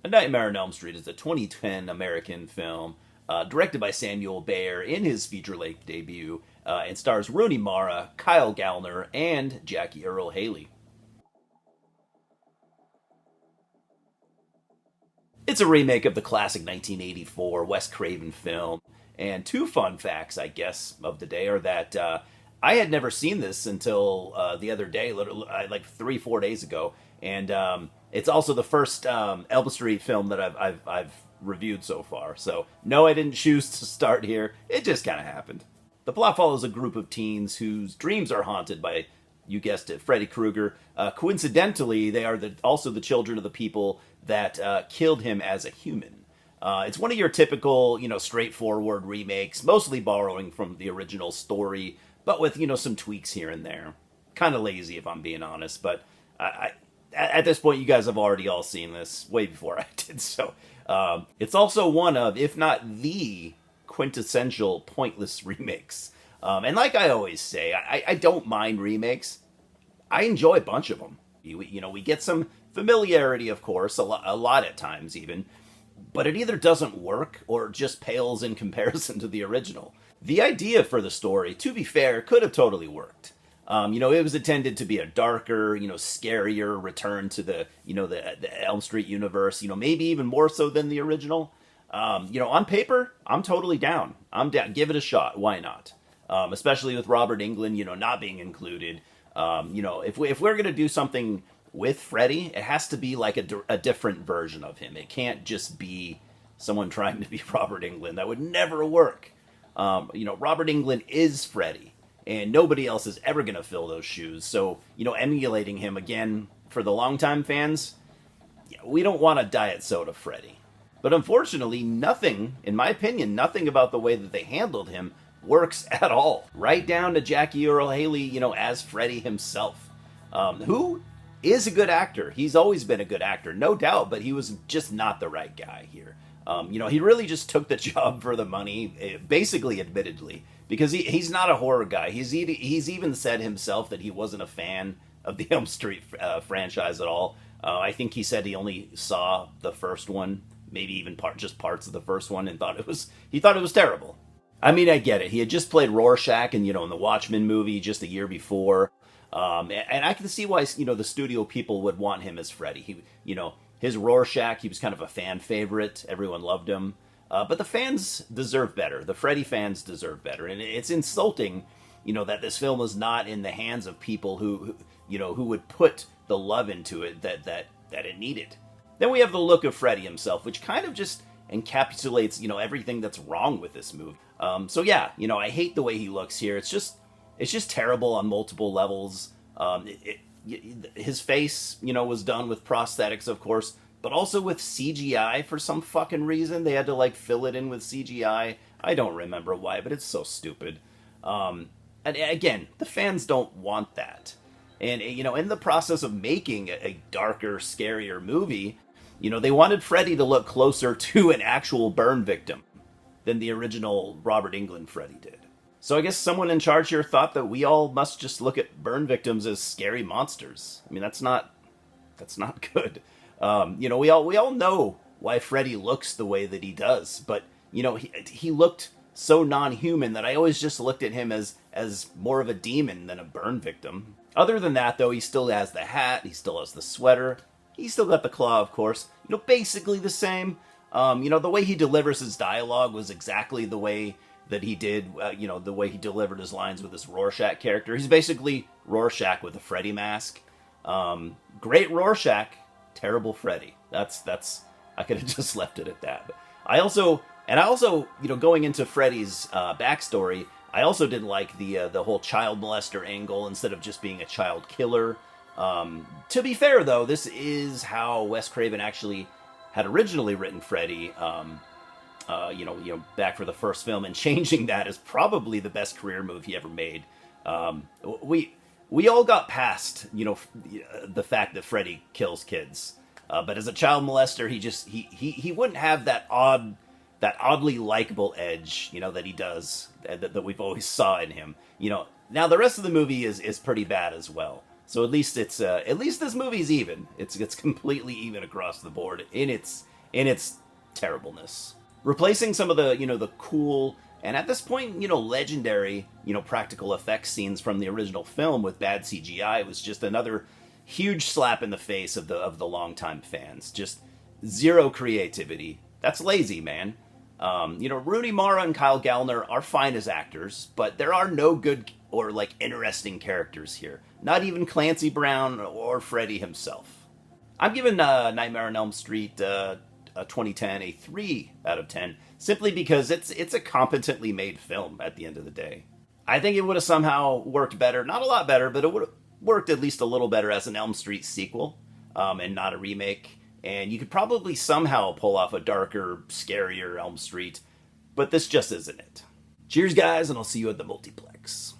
A Nightmare on Elm Street is a 2010 American film directed by Samuel Bayer in his feature-length debut and stars Rooney Mara, Kyle Gallner, and Jackie Earle Haley. It's a remake of the classic 1984 Wes Craven film. And two fun facts, I guess, of the day are that I had never seen this until the other day, like 3, 4 days ago. And it's also the first Elm Street film that I've reviewed so far. So, no, I didn't choose to start here. It just kind of happened. The plot follows a group of teens whose dreams are haunted by, you guessed it, Freddy Krueger. Coincidentally, they are also the children of the people that killed him as a human. It's one of your typical, straightforward remakes, mostly borrowing from the original story, but with, some tweaks here and there. Kind of lazy, if I'm being honest, but at this point, you guys have already all seen this way before I did. So it's also one of, if not the quintessential pointless remakes. And like I always say, I don't mind remakes. I enjoy a bunch of them. We get some familiarity, of course, a lot at times even, but it either doesn't work or just pales in comparison to the original. The idea for the story, to be fair, could have totally worked. It was intended to be a darker, scarier return to the Elm Street universe, maybe even more so than the original. On paper, I'm totally down. I'm down. Give it a shot. Why not? Especially with Robert Englund, not being included. If we're going to do something with Freddy, it has to be like a different version of him. It can't just be someone trying to be Robert Englund. That would never work. Robert Englund is Freddy, and nobody else is ever going to fill those shoes. So, emulating him again for the longtime fans, we don't want a diet soda Freddy. But unfortunately, nothing, in my opinion, nothing about the way that they handled him works at all. Right down to Jackie Earle Haley, as Freddy himself, who is a good actor. He's always been a good actor, no doubt, but he was just not the right guy here. He really just took the job for the money, basically, admittedly, because he's not a horror guy. He's even said himself that he wasn't a fan of the Elm Street franchise at all. I think he said he only saw the first one, maybe even just parts of the first one, and thought it was terrible. I mean, I get it. He had just played Rorschach in the Watchmen movie just a year before. And I can see why, the studio people would want him as Freddy. His Rorschach, he was kind of a fan favorite. Everyone loved him. But the fans deserve better. The Freddy fans deserve better. And it's insulting, that this film is not in the hands of people who would put the love into it that it needed. Then we have the look of Freddy himself, which kind of just encapsulates, everything that's wrong with this movie. I hate the way he looks here. It's just terrible on multiple levels. His face, was done with prosthetics, of course, but also with CGI for some fucking reason. They had to fill it in with CGI. I don't remember why, but it's so stupid. And again, the fans don't want that. And in the process of making a darker, scarier movie, they wanted Freddy to look closer to an actual burn victim than the original Robert Englund Freddy did. So I guess someone in charge here thought that we all must just look at burn victims as scary monsters. I mean, that's not good. We all know why Freddy looks the way that he does, but he looked so non-human that I always just looked at him as more of a demon than a burn victim. Other than that, though, he still has the hat, he still has the sweater, he still got the claw, of course. Basically the same. The way he delivers his dialogue was exactly the way that he did, the way he delivered his lines with his Rorschach character. He's basically Rorschach with a Freddy mask. Great Rorschach, terrible Freddy. That's I could have just left it at that. But I also, going into Freddy's backstory, I also didn't like the whole child molester angle instead of just being a child killer. To be fair, though, this is how Wes Craven actually had originally written Freddy. Back for the first film, and changing that is probably the best career move he ever made. We all got past, the fact that Freddy kills kids, but as a child molester, he wouldn't have that oddly likable edge, that he does, that we've always saw in him. Now the rest of the movie is pretty bad as well. So at least this movie's even. It's completely even across the board in its in its terribleness. Replacing some of the, the cool and at this point, legendary, practical effects scenes from the original film with bad CGI was just another huge slap in the face of the longtime fans. Just zero creativity. That's lazy, man. Rooney Mara and Kyle Gallner are fine as actors, but there are no good or interesting characters here. Not even Clancy Brown or Freddy himself. I'm giving Nightmare on Elm Street 2010 a 3 out of 10 simply because it's a competently made film at the end of the day. I think it would have somehow worked better, not a lot better, but it would have worked at least a little better as an Elm Street sequel and not a remake. And you could probably somehow pull off a darker, scarier Elm Street, but this just isn't it. Cheers, guys, and I'll see you at the multiplex.